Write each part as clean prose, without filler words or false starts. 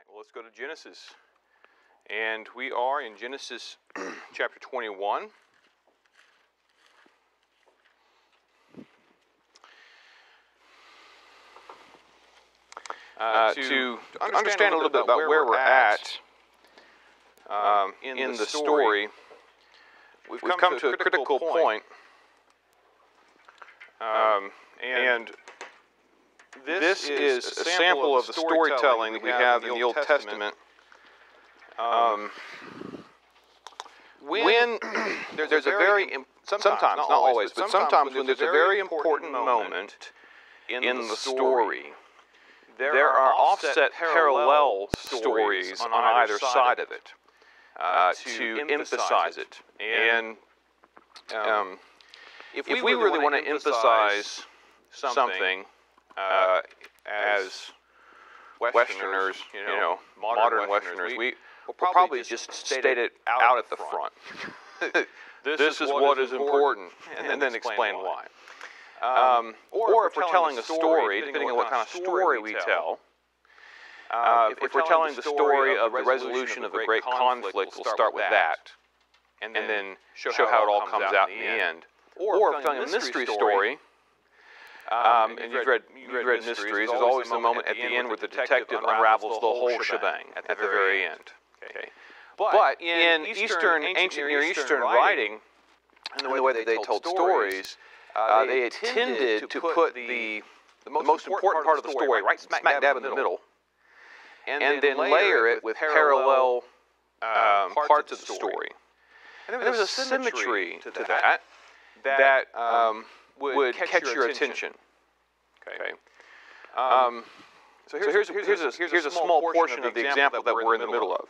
Well, let's go to Genesis. And we are in Genesis chapter 21. To understand a little bit about where we're at in the story, we've come to a critical point. And this is a sample of the storytelling that we have in the Old Testament. When there's a very, sometimes, not always, but sometimes when there's a very important moment in the story, there are offset parallel stories on either side of it to emphasize it. And if we really want to emphasize something as Westerners, modern Westerners, we'll probably just state it out at the front. This is what is important, and then explain why. Or if we're telling a story, depending on what kind of story we tell, if we're telling the story of the resolution of a great conflict, we'll start with that, and then show how it all comes out in the end. Or if we're telling a mystery story, and you've read mysteries, there's always a moment at the end where the detective unravels the whole shebang at the very end. Okay. But in ancient Near Eastern writing, and the way that they told stories, they had tended to put the most important part of the story right smack dab in the middle, and then layer it with parallel parts of the story. And there was a symmetry to that would catch your attention. Okay. So here's a small portion of the example that we're in the middle of.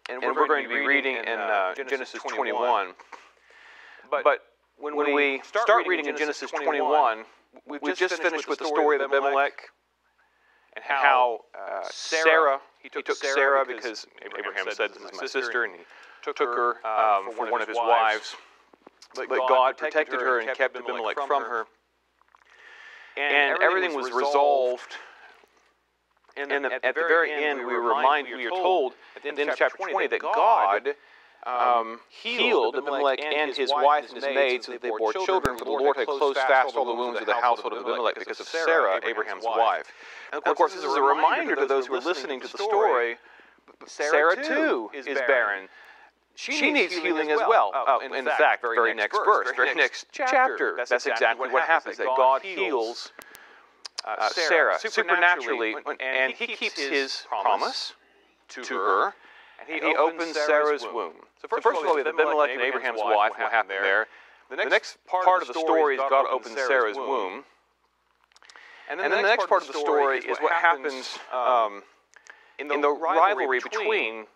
And we're going to be reading in Genesis 21. But when we start reading in Genesis 21, we've just finished with the story of Abimelech and how Sarah, he took Sarah because Abraham said, "This is my sister," and he took her for one of his wives. But God protected her and kept Abimelech from her. And everything was resolved. And at the very end, we are told at the end of chapter 20 that God healed Abimelech and his wife and his maid so that they bore children, for the Lord had closed fast all the wombs of the household of Abimelech because of Sarah, Abraham's wife. And of course, this is a reminder to those who are listening to the story, Sarah too is barren. She needs healing as well. In fact, very next verse, very next chapter, that's exactly what happens, that God heals Sarah supernaturally, and he keeps his promise to her, and he opens Sarah's womb. So first of all, we have Abimelech and Abraham's wife, what happened there. The next part of the story is God opens Sarah's womb. And then the next part of the story is what happens in the rivalry between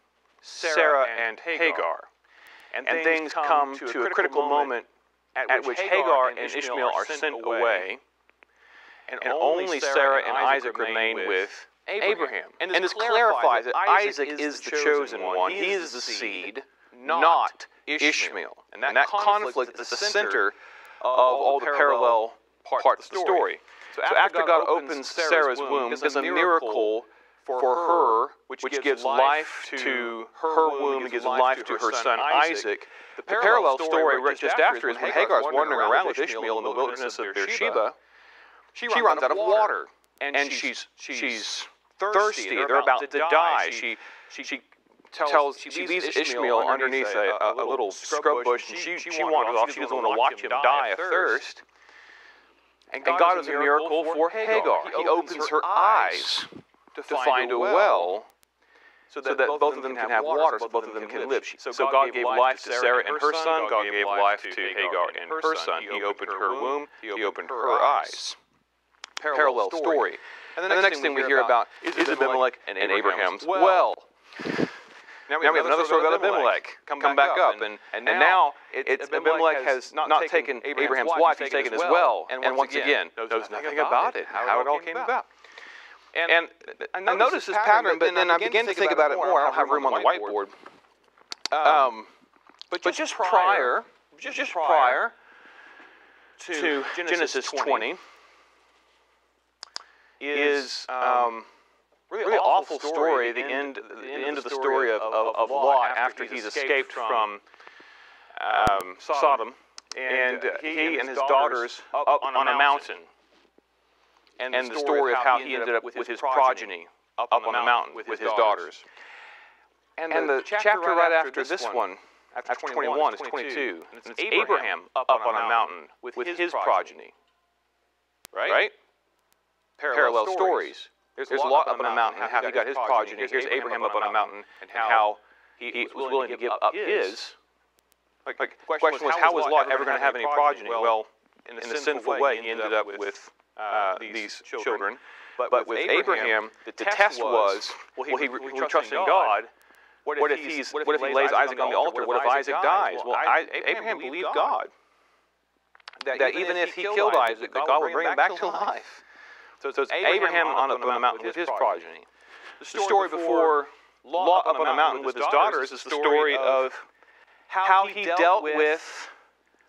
Sarah and Hagar. And things come to a critical moment at which Hagar and Ishmael are sent away, and only Sarah and Isaac remain with Abraham. And this clarifies that Isaac is the chosen one. He is the seed, not Ishmael. And that conflict is the center of all the parallel parts of the story. So after God opens Sarah's womb, does a miracle for her, which gives life to her womb and gives life to her son Isaac. The parallel story right just after is when Hagar's wandering around with Ishmael in the wilderness of Beersheba. She runs out of water, and she's thirsty. They're about to die. She leaves Ishmael underneath a little scrub bush, and she wanders off. She doesn't want to watch him die of thirst. And God does a miracle for Hagar. He opens her eyes to find a well, so that both of them can have water, so both of them can live. So God gave life to Sarah and her son. God gave life to Hagar and her son. He opened her womb. He opened her eyes. Parallel story. And the next thing we hear about is Abimelech and Abraham's well. Now we have another story about Abimelech. Come back up. And now Abimelech has not taken Abraham's wife, he's taken his well. And once again, knows nothing about it, how it all came about. And I noticed this pattern, but then I began to think about it more. I don't have room on the whiteboard. But just prior to Genesis 20 is really awful story, the end of the story of Lot after he's escaped from Sodom, and he and his daughters up on a mountain, and the story of how he ended up with his progeny up on the mountain with his daughters. And the chapter right after this one, after 21, is 22, and it's Abraham up on a mountain with his progeny. Right? Parallel stories. There's Lot up on a mountain and how he got his progeny. Here's Abraham up on a mountain and how he was willing to give up his. The question was, how was Lot ever going to have any progeny? Well, in a sinful way, he ended up with these children. But with Abraham, the test was, well, he trusts in God. What if he lays Isaac on the altar? What if Isaac dies? Well, Abraham believed God. That even if he killed Isaac, that God would bring him back to life. So it's Abraham on the mountain with his progeny. The story before Lot up on the mountain with his daughters is the story of how he dealt with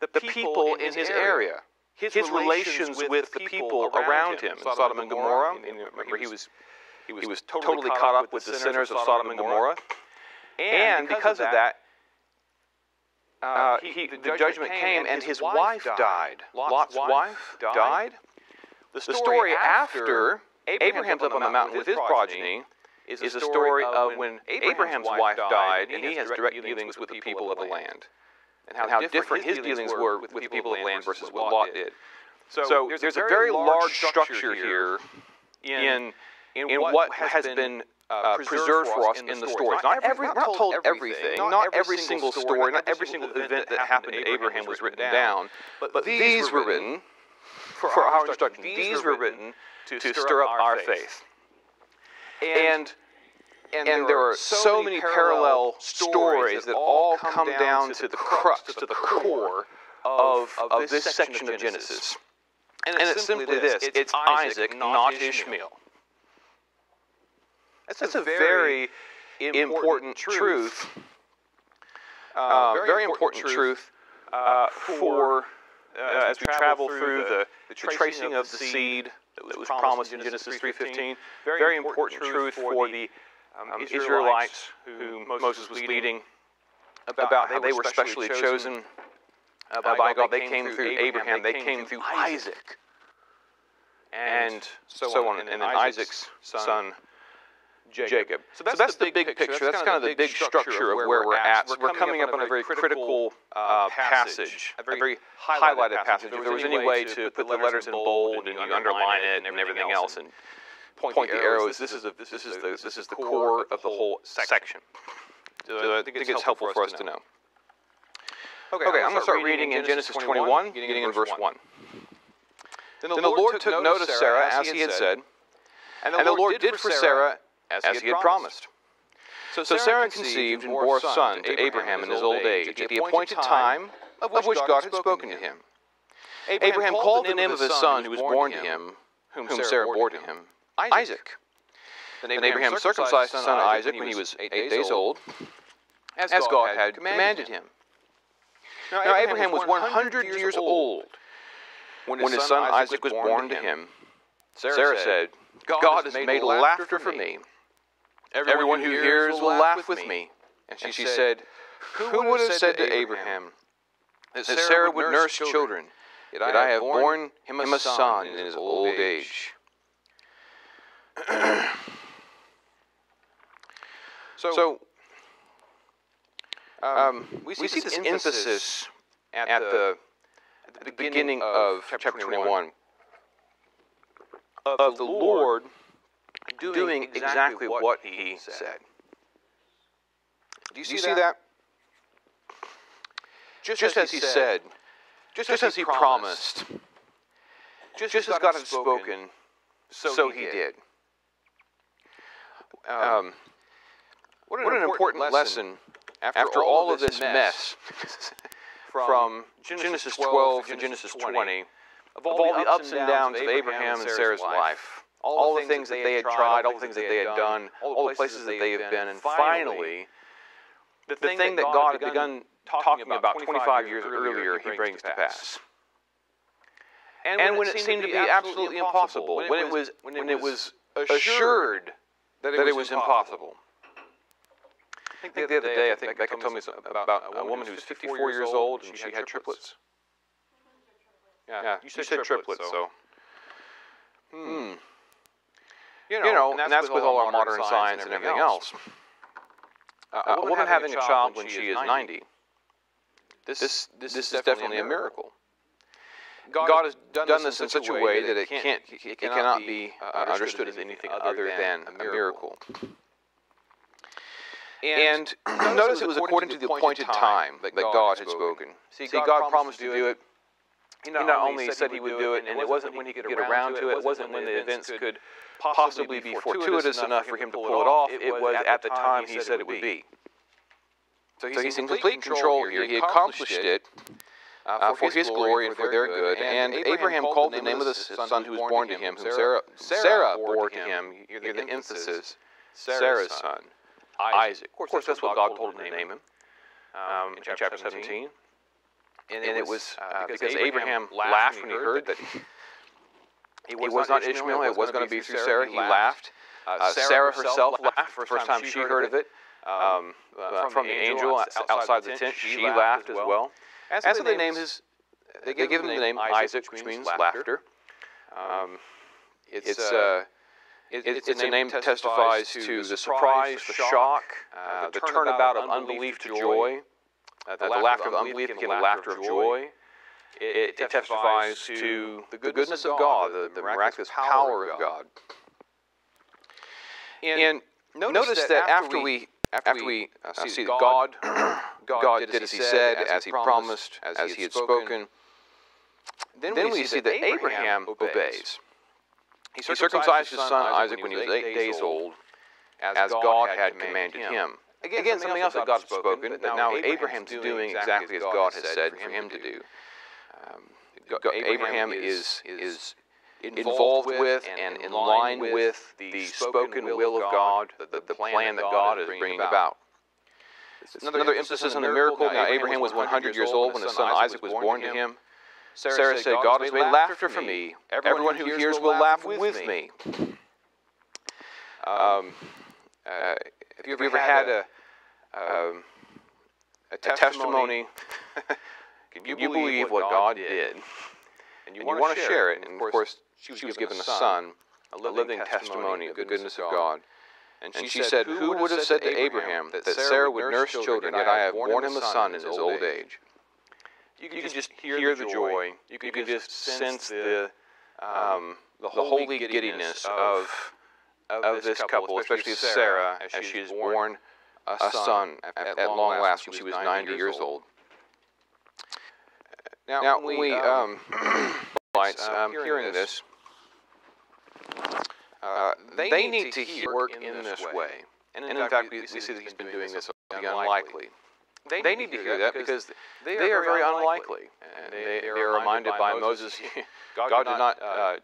the people in his area. His relations with the people around him in Sodom and Gomorrah. Remember, he was totally caught up with the sinners of Sodom and Gomorrah. And because of that, the judgment came, and his wife died. Lot's wife died. The story after Abraham's up on the mountain with his progeny is the story of when Abraham's wife died, and he has direct dealings with the people of the land, and how different his dealings were with the people of the land versus what Lot did. So there's a very large structure here in what has been preserved for us in the stories. We're not told everything, not every single story, not every single event that happened to Abraham was written down, but these were written for our instruction. These were written to stir up our faith. And there are so many parallel stories that all come down to the crux, to the core of this section of Genesis. And it's simply this. It's Isaac, not Ishmael. That's a very important truth. Very important truth for as we travel through the tracing of the seed that was promised in Genesis 3:15. Very important truth for the Israelites whom Moses was leading about how they were specially chosen by God. They came through Abraham. They came through Isaac, and so on. And then Isaac's son, Jacob. So that's the big picture. That's kind of the big structure of where we're at. So we're coming up on a very critical passage, a very highlighted passage. If there was any way to put the letters in bold and you underline it and everything else and point the arrows, this is the core of the whole section. So I think it's helpful for us to know. Okay, I'm going to start reading in Genesis 21, beginning in verse 1. Then the Lord took note of Sarah as he had said, and the Lord did for Sarah as he had promised. So Sarah conceived and bore a son to Abraham in his old age, at the appointed time of which God had spoken to him. Abraham called the name of his son who was born to him, whom Sarah bore to him, Isaac. Then Abraham circumcised his son Isaac when he was 8 days old, as God had commanded him. Now Abraham was 100 years old when his son Isaac was born to him. Sarah said, God has made laughter for me. Everyone who hears will laugh with me. And she said, who would have said to Abraham that Sarah would nurse children, yet I have borne him a son in his old age. So we see this emphasis at the beginning of chapter 21 of the Lord doing exactly what he said. Do you see that? Just as he said, just as he promised, just as God had spoken, so he did. What an important lesson after all of this mess from Genesis 12 to Genesis 20, of all the ups and downs of Abraham and Sarah's life, all the things that they had tried, all the things that they had done, all the places that they have been, and finally, the thing that God had begun talking about 25 years earlier, he brings to pass. And when it seemed to be absolutely impossible, when it was assured that it was impossible. I think the other day, I think Becca told me about a woman who's 54 years old and she had triplets. Yeah, you said triplets, so. You know, and that's with all our modern science and everything else. A woman having a child when she is 90, this is definitely a miracle. God has done this in such a way that it cannot be understood as anything other than a miracle. And notice it was according to the appointed time that God had spoken. See, God promised to do it. He not only said he would do it, and it wasn't when he could get around to it, it wasn't when the events could possibly be fortuitous enough for him to pull it off, it was at the time he said it would be. So he's in complete control here. He accomplished it for his glory and for their good. And Abraham called the name of the son who was born to him, whom Sarah bore to him, hear the emphasis, Sarah's son, Isaac. Of course, that's what God told him to name him in chapter 17. And it was because Abraham laughed when he heard that it was not Ishmael, it was going to be through Sarah. He laughed. Sarah herself laughed the first time she heard of it. From the angel outside the tent, she laughed as well. As for the name, they give him the name Isaac, which means laughter. It's a name that testifies to the surprise, the shock, the turnabout of unbelief to joy. The laughter of unbelief became the laughter of joy. It testifies to the goodness of God, the miraculous power of God. And notice that after we see that God did as he said, as he promised, as he had spoken, then we see that Abraham obeys. He circumcised his son Isaac when he was 8 days old, as God had commanded him. Again, something else that God had spoken, but now Abraham's doing exactly as God had said for him to do. Abraham is involved with and in line with the spoken will of God, the plan that God is bringing about. Another emphasis on the miracle. Now, Abraham was 100 years old when his son Isaac was born to him. Sarah said, God has made laughter for me. Everyone who hears will laugh with me. Have you ever had a testimony? Can you believe what God did? And you want to share it. And of course, she was given a son, a living testimony of the goodness of God. And she said, who would have said to Abraham that Sarah would nurse children, yet I have borne him a son in his old age? You can just hear the joy. You can just sense the holy giddiness of this couple, especially of Sarah, as she is born a son at long last when she was 90 years old. Now, when we hearing this, they need to work in this way. And in fact, we see that he's been doing this unlikely. They need to hear that because they are very unlikely. And they are reminded by Moses, God did not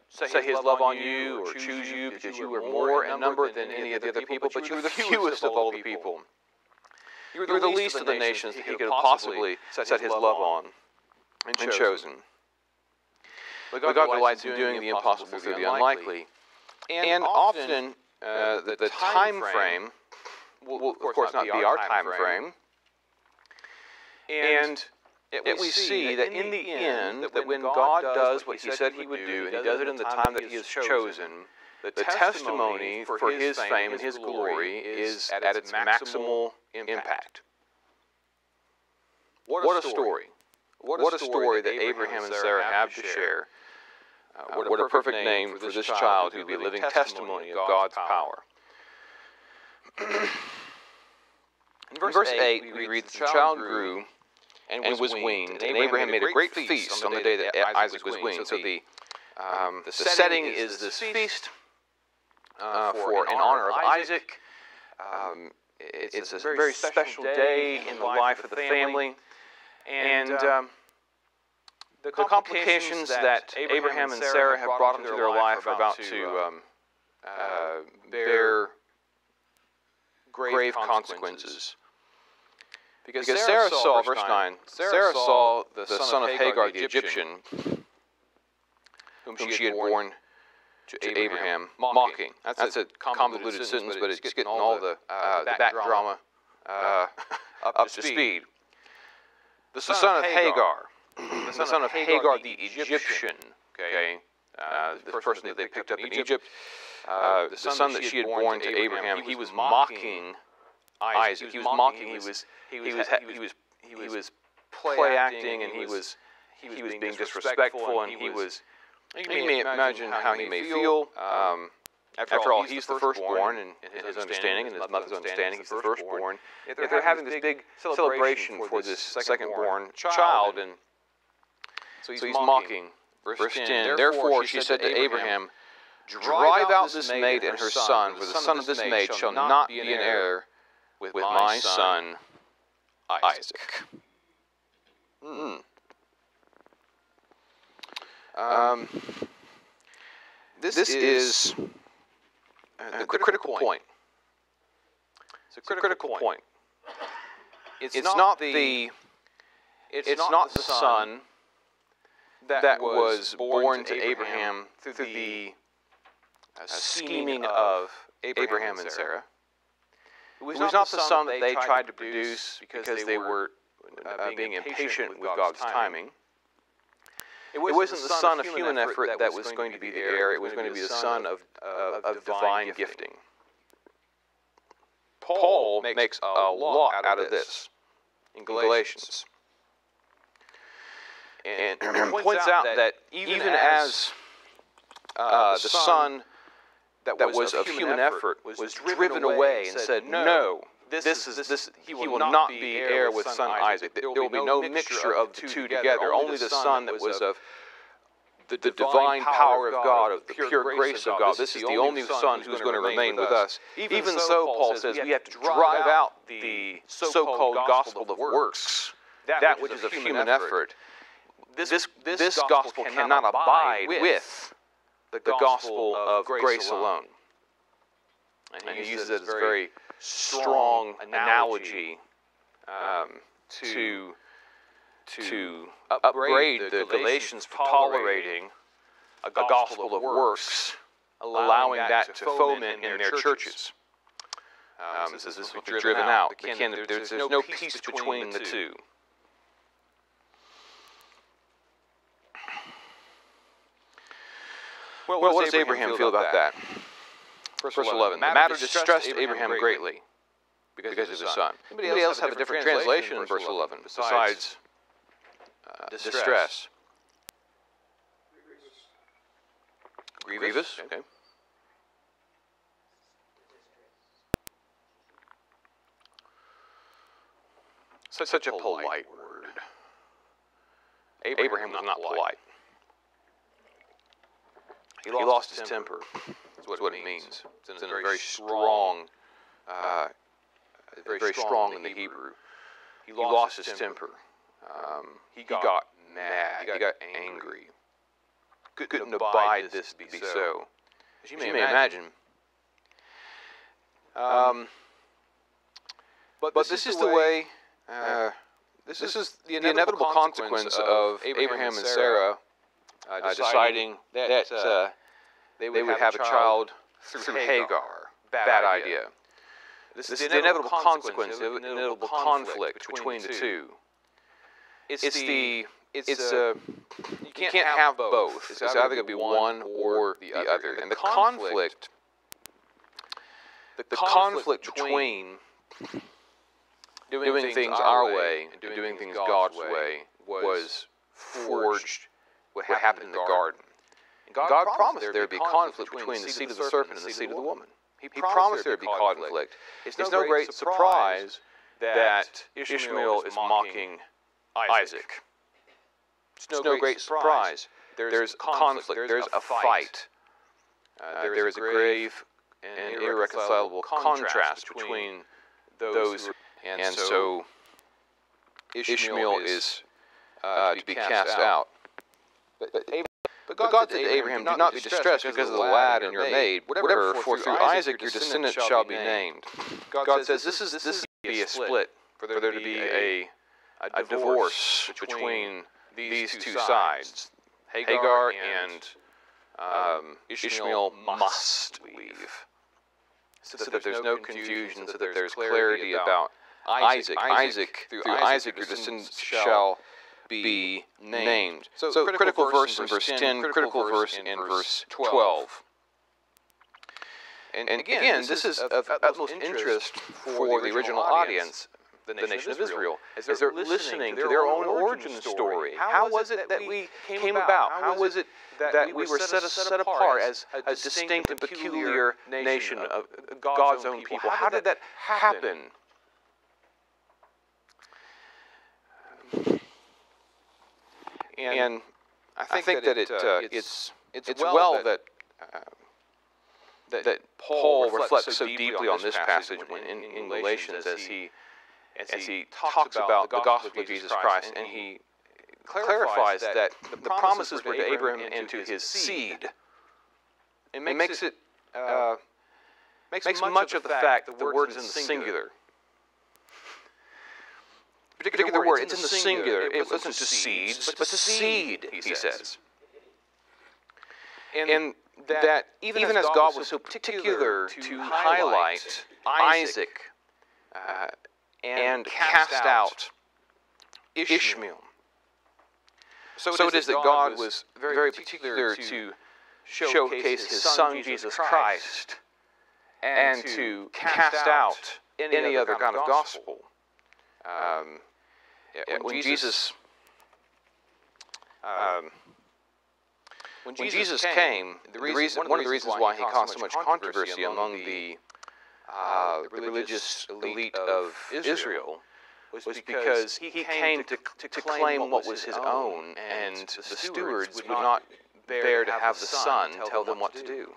say his love on you or choose you because you were more in number than any of the other people, but you were the fewest of all the people. You were the least of the nations that he could have possibly set his love on and chosen. But God delights in doing the impossible through the unlikely. And often the time frame will, of course, not be our time frame. And we see that in the end, that when God does what he said he would do, and he does it in the time that he has chosen, the testimony for his fame and his glory is at its maximal impact. What a story. What a story that Abraham and Sarah have to share. What a perfect name for this child who will be a living testimony of God's power. In verse 8, we read that the child grew and was weaned, and Abraham made a great feast on the day that Isaac was weaned. So the setting is this feast in honor of Isaac. It's a very special day in the life of the family. And the complications that Abraham and Sarah have brought into their life are about to bear grave consequences. Because Sarah saw, verse 9, Sarah saw the son of Hagar the Egyptian, whom she had borne to Abraham, mocking. That's a convoluted sentence, but it's getting all the back drama up to speed. The son of Hagar, the son of Hagar the Egyptian, okay, the person that they picked up in Egypt, the son that she had born to Abraham, he was mocking Isaac. He was mocking. He was play acting, and he was being disrespectful, and he was. You may imagine how he may feel. After all, he's the firstborn in his understanding, and his mother's understanding, he's the firstborn. Yet they're having this big celebration for this second-born child, and so he's mocking. Verse 10, therefore she said to Abraham, drive out this maid and her son, for the son of this maid shall not be an heir with my son Isaac. This is the critical point. It's a critical point. It's not the son that was born to Abraham through the scheming of Abraham and Sarah. It was not the son that they tried to produce because they were being impatient with God's timing. It wasn't the son of human effort that was going to be the heir. It was going to be the son of divine gifting. Paul makes a lot out of this in Galatians. And points out that even as the son that was of human effort was driven away and said, no, he will not be heir with son Isaac. There will be no mixture of the two together. Only the son that was of the divine power of God, of the pure grace of God. This is the only son who's going to remain with us. Even so, Paul says, we have to drive out the so-called gospel of works, that which is of human effort. This gospel cannot abide with the gospel of grace alone. And he uses it as a very strong analogy to upbraid the Galatians for tolerating a gospel of works, allowing that to foment in their churches. This will be driven out. There's no peace between the two. Well, what does Abraham feel about that? Verse 11. The matter distressed Abraham greatly because of his son. Anybody else have a different translation in verse 11 besides distress? Grievous. Okay. Such a polite word. Abraham was not polite. He lost his temper. That's what it means. It's in a very strong, very strong in the Hebrew. He lost his temper. He got mad. He got angry. Couldn't abide this to be so. As you may imagine. But this is the way. This is the inevitable consequence of Abraham and Sarah deciding that they would have a child through Hagar. Bad idea. This is the inevitable consequence of an inevitable conflict between the two. You can't have both. It's either going to be one or the other. And the conflict between doing things our way and doing things God's way was forged what happened in the garden. And God promised there would be conflict between the seed of the serpent and the seed of the woman. He promised there would be conflict. It's no great surprise that Ishmael is mocking Isaac. It's no great surprise. There's conflict. There's a fight. There is a grave and irreconcilable contrast between those. And so Ishmael is to be cast out. But God said to Abraham, do not be distressed because of the lad and your maid. Whatever, for through Isaac your descendant shall be named. God says this is to be a split, for there to be a divorce between these two sides, Hagar and Ishmael must leave, so that there's no confusion, so that there's clarity about Isaac. Through Isaac your descendants shall be named. So critical verse in verse 10, critical verse in verse 12. And again, this is of utmost interest for the original audience, the nation of Israel, as they're listening to their own origin story. How was it that we came about? How was it that we were set apart as a distinct and peculiar nation of God's own people? How did that happen? And I think that it's well that Paul reflects so deeply on this passage in Galatians as he talks about the gospel of Jesus Christ, and he clarifies that the promises were to Abraham and to his seed. It makes much of the fact that the word is in the singular. Particular word, it's in the singular. It wasn't to seeds, but to seed, he says. And that even as God was so particular to highlight Isaac and cast out Ishmael, so it is that God was very particular to showcase His Son, Jesus Christ, and to cast out any other kind of gospel. When Jesus came, one of the reasons why he caused so much controversy among the religious elite of Israel was because he came to claim what was his own, and the stewards would not bear to have the Son tell them what to do.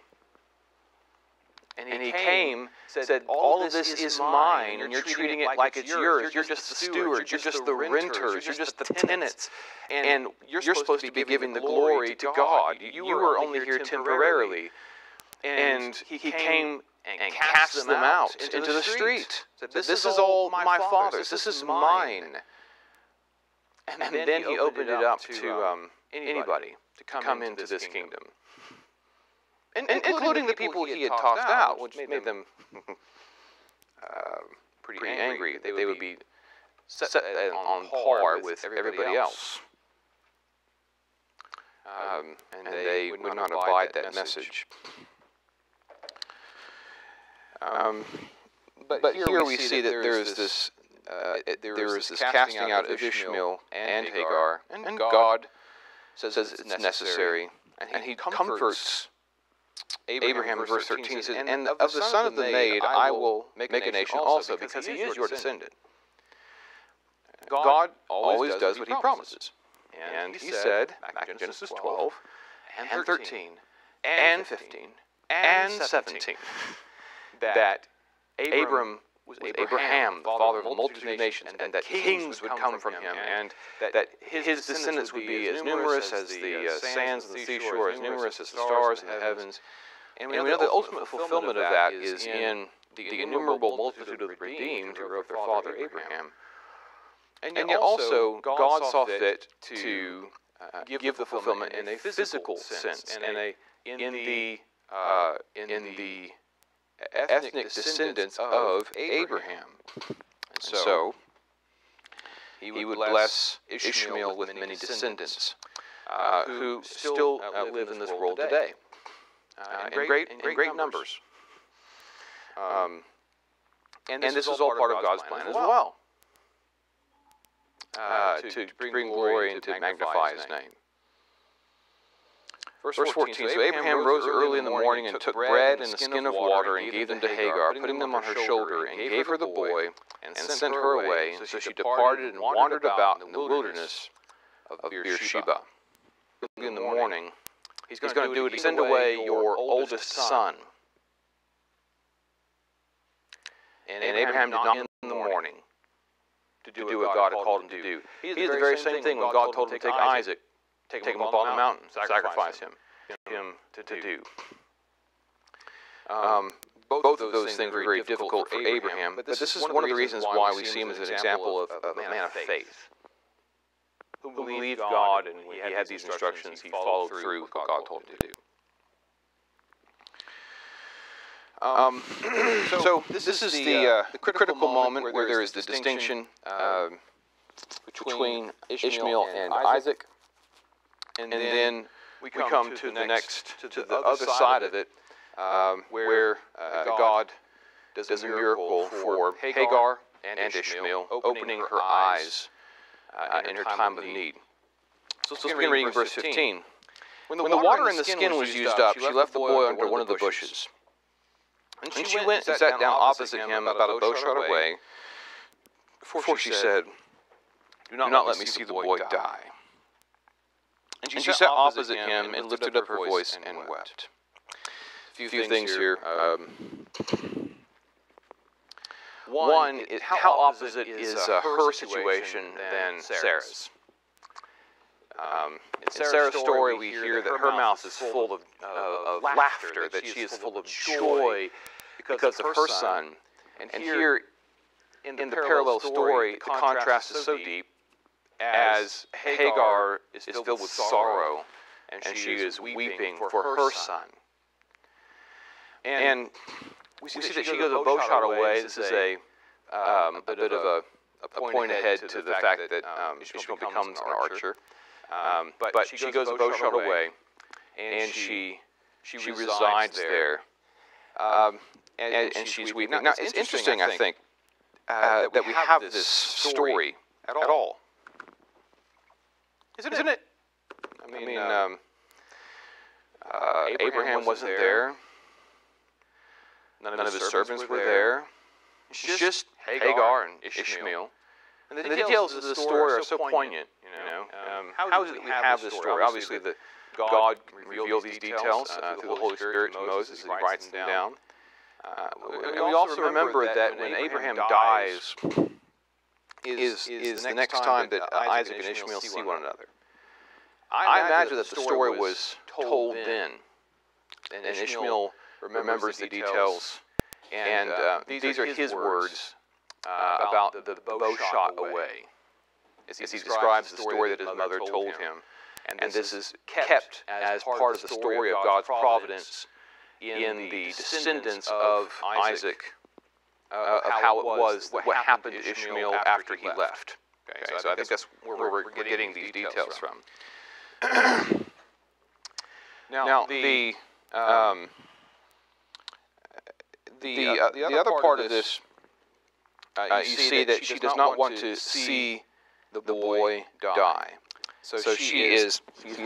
And he came, said, all of this is mine, and you're treating it like it's yours. You're just the stewards, you're just the renters, you're just the tenants, and you're supposed to be giving the glory to God. You were only here temporarily. And he came and cast them out into the street. Said, this is all my Father's, this is mine. And then he opened it up to anybody to come into this kingdom. And including the people he had tossed out, which made them pretty angry. They would be set on par with everybody else. And they would not abide that message. But here we see that there is this casting out of Ishmael and Hagar, and God says it's necessary, and He comforts Abraham in verse 13 says, and of the son of the maid I will make a nation also, because he is your descendant. God always does what He promises. And He said, back in Genesis 12, and 13, and 15, and 17, that Abram was Abraham, the father of a multitude of nations, and that kings would come from him, and that his descendants would be as numerous as the sands on the seashore, as numerous as the stars in the heavens. And we know the ultimate fulfillment of that is in the innumerable multitude of the redeemed who were of their father Abraham. And yet also, God saw fit to give the fulfillment in a physical sense, and in the ethnic descendants of Abraham. And so He would bless Ishmael with many descendants who still live in this world today, in great numbers. And this is all part of God's plan as well, to bring glory and to magnify His name. Verse 14, so Abraham rose early in the morning and took bread and a skin of water and gave them to Hagar, putting them on her shoulder, and gave her the boy, and sent her away. So she departed and wandered about in the wilderness of Beersheba. In the morning, He's going to do it. Send away your oldest son. And Abraham did not in the morning to do what God had called him to do. He did the very same thing when God told him to take Isaac, take him up on the mountain, sacrifice him to do. Both of those things were very difficult for Abraham, but this is one of the reasons why we see him as an example of a man of faith, who believed God, and when he had these instructions, he followed through what God told him to do. So this is the critical moment where there is the distinction between Ishmael and Isaac, and then we come to the other side of it, where God does a miracle for Hagar and Ishmael, opening her eyes in her time of need. So let's begin reading verse 15. When the water in the skin was used up, she left the boy under one of the bushes. And she went and sat down opposite him about a bow shot away. Before she said, "Do not let me see the boy die." And she sat opposite him and lifted up her voice and wept. A few things here. One is how opposite is her situation than Sarah's. In Sarah's story, we hear that her mouth is full of laughter, that she is full of joy because of her son. And here, in the parallel story, the contrast is so deep, as Hagar is filled with sorrow, and she is weeping for her son. And we see that she goes a bow shot away. This is a bit of a point ahead to the fact that Ishmael becomes an archer. But she goes a bow shot away, and she resides there, and she's weeping. Now, it's interesting, I think, that we have this story at all. Isn't it? I mean, Abraham wasn't there. None of his servants were there. It's just Hagar and Ishmael. And the details of the story are so poignant, you know. How is it that we have this story? Obviously, God revealed these details through the Holy Spirit to Moses as he writes them down. And we also remember that when Abraham dies is the next time that Isaac and Ishmael see one another. I imagine that the story was told then, and Ishmael remembers the details, and these are his words about the bow shot away, as he describes the story that his mother told him. And this is kept as part of the story of God's providence in the descendants of Isaac, of how it was, what happened to Ishmael after he left. Okay, so I think that's where we're getting these details from. Now, the other part of this, you see that she does not want to see the boy die. So she's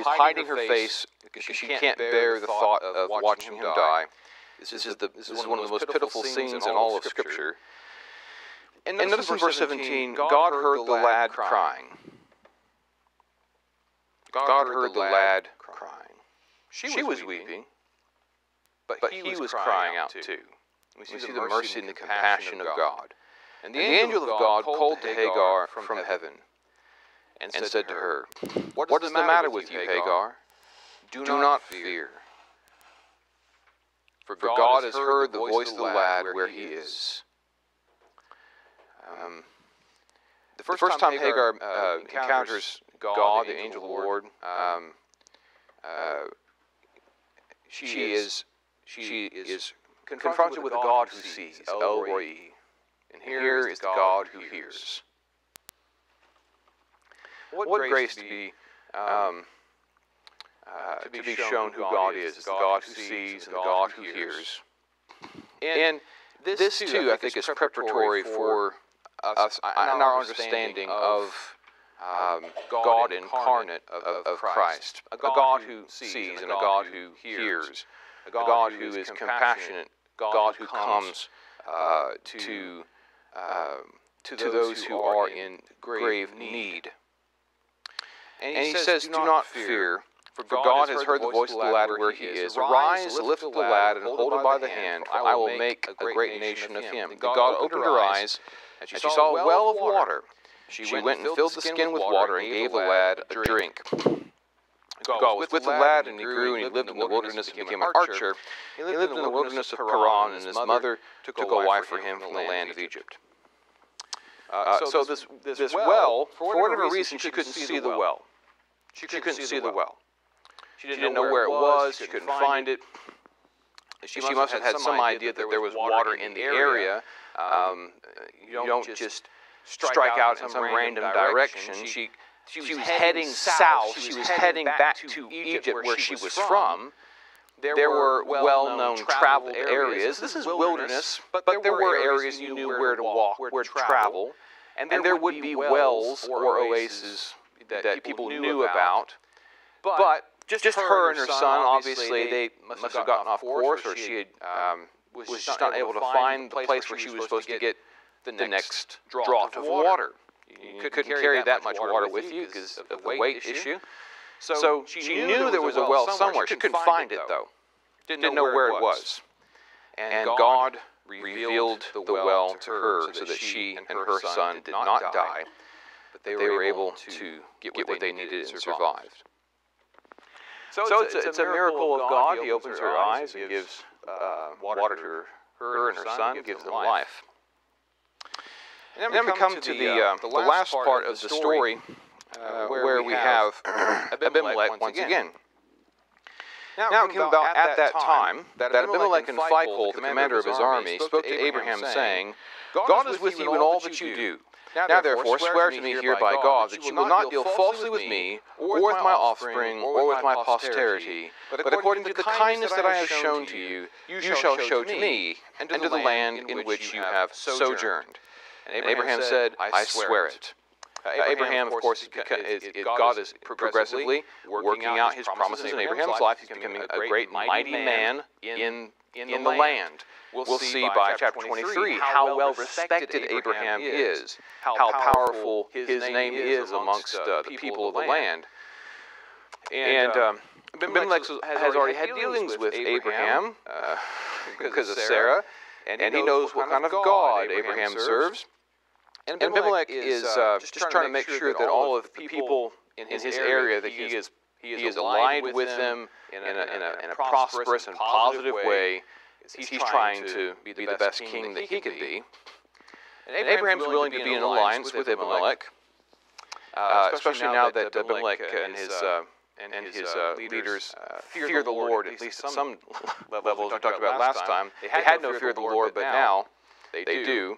hiding her face because she can't bear the thought of watching him die. This is one of the most pitiful scenes in all of Scripture. And notice in verse 17, God heard the lad crying. God heard the lad crying. She was weeping, but he was crying out too. We see the mercy and the compassion of God. And the angel of God called to Hagar from heaven and said to her, "What is the matter with you, Hagar? Do not fear. For God has heard the voice of the lad where he is." The first time Hagar encounters God, the angel of the Lord, she is confronted with the God who sees, El Roi. And here is the God who hears. What grace to be shown who God is the God who sees and the God who hears. And this too, I think, is preparatory for us and our understanding of God incarnate of Christ, a God who sees and a God who hears, a God who is compassionate, God who comes to those who are in grave need. And he says, "Do not fear, for God has heard the voice of the lad where he is. Arise, lift up the lad, and hold him by the hand, for I will make a great nation of him." And God opened her eyes, and she saw a well of water. She went and filled the skin with water and gave the lad a drink. God was with the lad, and he grew, and he lived in the wilderness and became an archer. He lived in the wilderness of Paran, and his mother took a wife for him from the land of Egypt. So this well, for whatever reason, she couldn't see the well. She couldn't see the well. She didn't know where it was. She couldn't find it. she must have had some idea that there was water in the area. You don't just strike out in some random direction. She was heading south. She was heading back to Egypt, where she was from. There were well-known traveled areas. This is wilderness, but there were areas you knew where to walk, where to travel. And there would be wells or oases that people knew about. But just her and her son, obviously, they must have gotten off course, or she was just not able to find the place where she was supposed to get the next draught of water. You couldn't carry that much water with you because of the weight issue. So she knew there was a well somewhere. She couldn't find it, though. Didn't know where it was. And God revealed the well to her so that she and her son did not die, but they were able to get what they needed and survived. So it's a miracle of God. He opens her eyes and gives water to her and her son, gives them life. And then we come to the last part of the story, where we have Abimelech once again. Now it came about at that time that Abimelech and Phicol, the commander of his army, spoke to Abraham, saying, God is with you in all that you do. Now therefore swear to me here by God that you will not deal falsely with me, or with my offspring, or with my posterity, but according to the kindness that I have shown to you, you shall show to me, and to the land in which you have sojourned. And Abraham said, I swear it. Abraham, of course, God is progressively working out his promises in Abraham's life. He's becoming a great, mighty man in the land. We'll see by chapter 23 how well respected Abraham is, how powerful his name is amongst the people of the land. And Abimelech has already had dealings with Abraham because of Sarah, and he knows what kind of God Abraham serves. And Abimelech is just trying to make sure that all of the people in his area, that he is aligned with them in a prosperous and positive way. He's trying to be the best king that he could be. And Abraham's willing to be in alliance with Abimelech, especially now that Abimelech and his leaders fear the Lord, at least at some levels. We talked about last time. They had no fear of the Lord, but now they do.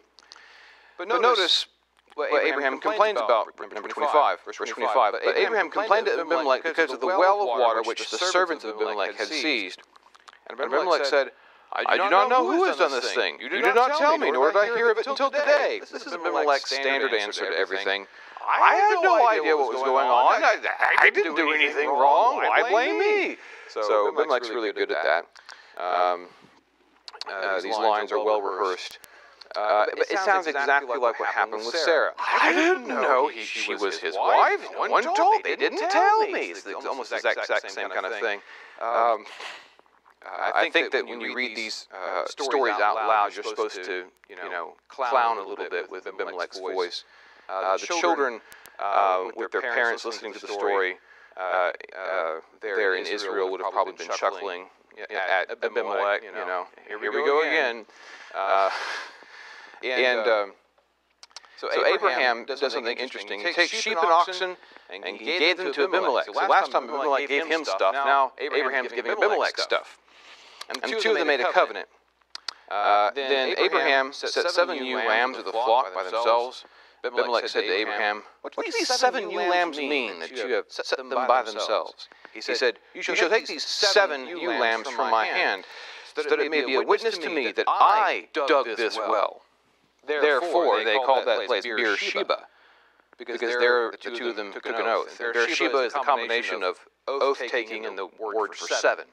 But notice what Abraham complains about, number 25, verse 25. But Abraham complained to Abimelech because of the well of water which the servants of Abimelech had seized. And Abimelech said, I do not know who has done this thing. You did not tell me, nor did I hear of it until today. This is Abimelech's standard answer to everything. I had no idea what was going on. I didn't do anything wrong. Why blame me? So Abimelech's really good at that. These lines are well rehearsed. But it sounds exactly like what happened with Sarah. I didn't know she was his wife. No one told me. They didn't tell me. It's almost the exact same kind of thing. I think that when you read these stories out loud, you're supposed to, clown a little bit with Abimelech's voice. The children, with their parents listening to the story there in Israel, would have probably been chuckling at Abimelech. Here we go again. So Abraham does something interesting. He takes sheep and oxen, and he gave them to Abimelech. So last time Abimelech gave him stuff, now Abraham's giving Abimelech stuff. And the two of them made a covenant. Then Abraham set 7 ewe lambs of the flock by themselves. Abimelech said to Abraham, what do these 7 ewe lambs mean that you have set them by themselves? He said, you shall take these 7 ewe lambs from my hand, so that it may be a witness to me that I dug this well. Therefore, they called that place Beersheba, because there the two of them took an oath. Beersheba is the combination of oath-taking and the word for 7.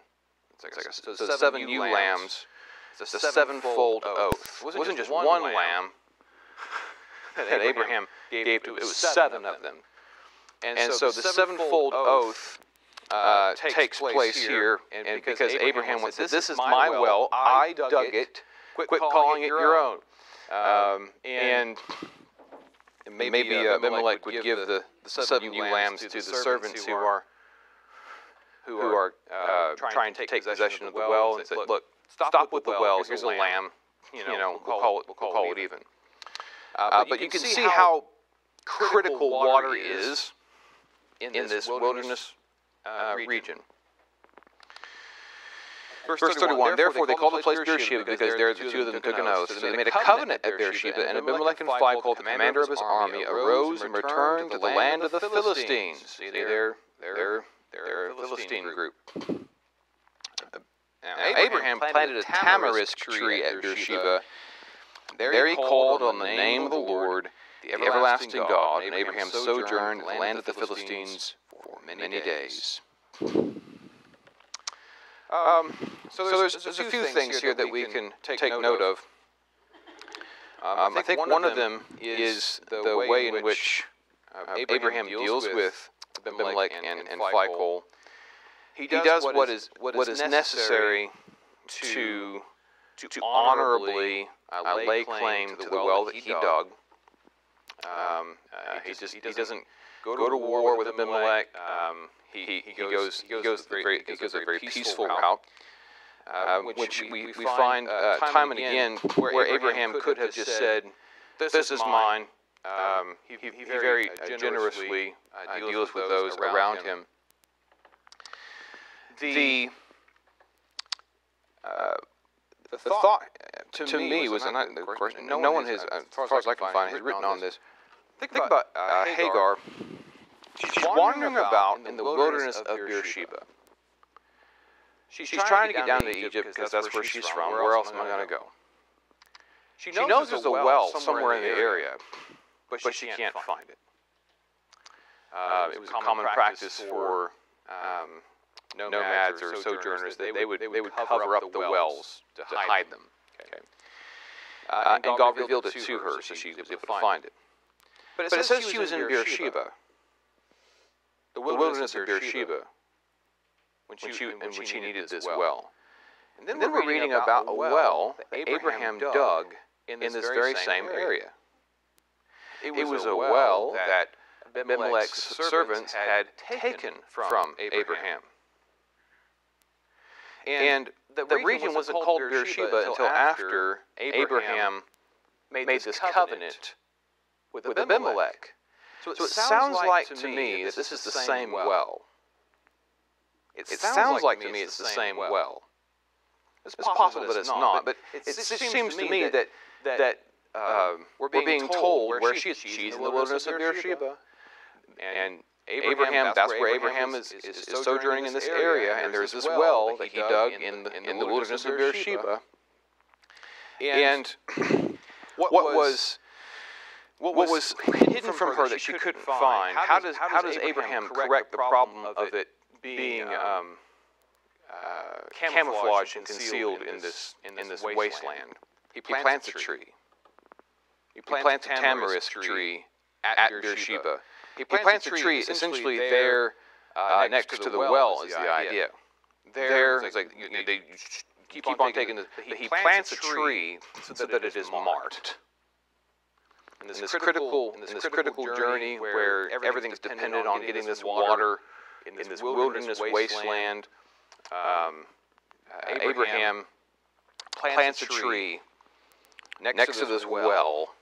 So 7 ewe lambs, it's a 7-fold oath. It wasn't just one lamb that Abraham gave to, it was 7 of them. And so the 7-fold oath takes place here, and because Abraham went, this is my well, I dug it, quit calling it your own. And maybe Abimelech would give the 7 ewe lambs to the servants who are trying to take possession of the well, and say, look, stop with the well, here's a lamb, we'll call it even. But you can see how critical water is in this wilderness region. Verse 31, therefore they called the place Beersheba, because there the two of them took an oath. So they made a covenant at Beersheba, and Abimelech and Phicol, the commander of his army, arose and returned to the land of the Philistines. See, they're a Philistine group. Now, Abraham planted a tamarisk tree at Beersheba. There he called on the name of the Lord, the everlasting God, and Abraham sojourned in the land of the Philistines for many days. So there's a few things here that we can take note of. I think one of them is the way in which Abraham deals with Abimelech and Phicol. He does what is necessary to honorably lay claim to the well that he dug. He doesn't go to war with Abimelech. He goes a very peaceful route, which we find time and again where Abraham could have just said, "This is mine." He very generously deals with those around him. The thought to me was, and of course, no one has, as far as I can find, has written on this. Think about Hagar. She's wandering about in the wilderness of Beersheba. She's trying to get down to Egypt because that's where she's from. Where else am I going to go? She knows there's a well somewhere in the area, but she can't find it. It was a common practice for nomads or sojourners that they would cover up the wells to hide them. Okay. And God revealed it to her, so she was able to find it. But it says she was in Beersheba, the wilderness of Beersheba, when she needed this well. And then we're reading about a well that Abraham dug in this very same area. It was a well that Abimelech's servants had taken from Abraham. And the region wasn't called Beersheba until after Abraham made this covenant with Abimelech. So it sounds like to me that this is the same well. It sounds like to me it's the same well. It's possible that it's not, but it seems to me that we're being told where she's in the wilderness of Beersheba, and Abraham, that's where Abraham is sojourning in this area, and there's this well that he dug in the wilderness of Beersheba. And what was hidden from her that she couldn't find? How does Abraham correct the problem of it being camouflaged and concealed in this wasteland? He plants a tree. He plants a tamarisk tree at Beersheba. He plants a tree essentially there next to the well is the idea. There, it's like they keep on taking this. He plants a tree so that it is marked. In this critical journey where everything is dependent on getting this water in this wilderness wasteland, Abraham plants a tree next to this well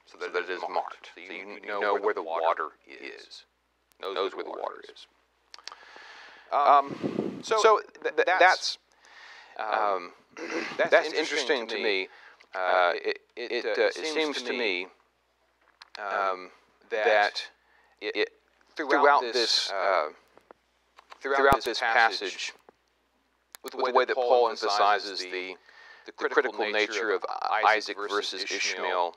so that it is marked. So you know where the water is. Knows where the water is. So that's interesting to me. It seems to me that throughout this passage, with the way that Paul emphasizes the critical nature of Isaac versus Ishmael,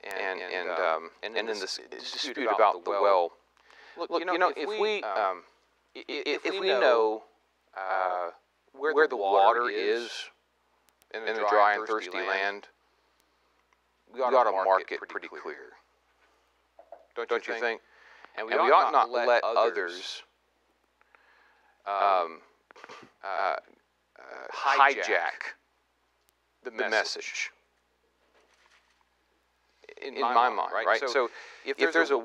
and in this dispute about the well. Look, if we know where the water is in the dry and thirsty land, we ought to mark it pretty clear. Don't you think? And we ought not let others hijack the message. In my mind, right? So if there's a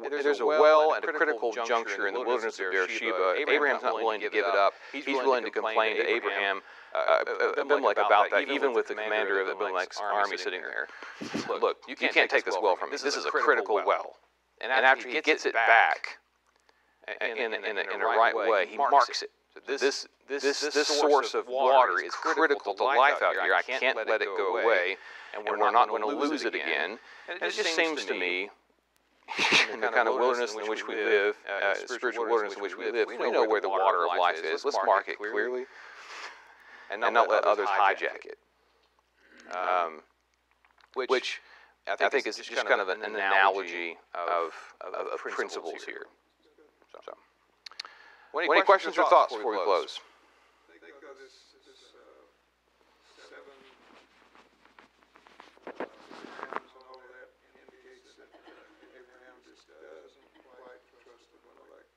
well at a critical juncture in the wilderness of Beersheba, Abraham's not willing to give it up. He's willing to complain to Abimelech about that, even with the commander of Abimelech's army sitting there. Look, you can't take this well from me. This is a critical well. And after he gets it back in a right way, he marks it. this source of water is critical to life out here. I can't let it go away, and we're not going to lose it again. And it just seems to me, in the kind of wilderness in which we live, spiritual wilderness in which we live, we know where the water of life is. Let's mark it clearly, and not let others hijack it. Which I think is just kind of an analogy of principles here. So. Any questions or thoughts before we close? I think this 7 commands and all of that indicates that Abraham just doesn't quite trust Abimelech.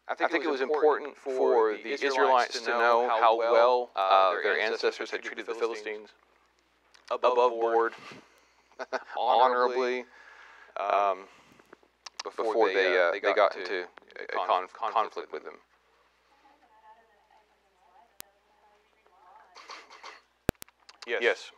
I think it was important for the Israelites to know how well their ancestors had treated the Philistines, above board, honorably, before they got into conflict with them. Yes.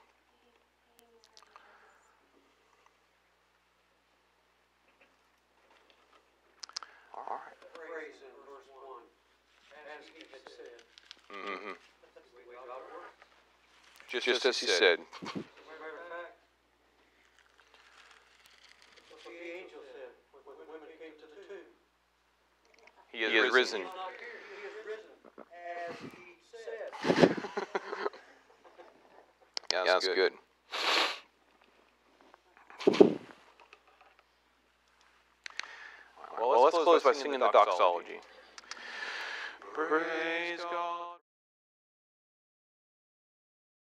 All right. Phrase in verse 1, as he had said. Mm-hmm. Just as he said. The angel said, when the women came to the tomb, He has risen. he is risen, as he said. Yeah, that's good. Well, let's close by singing the doxology. Praise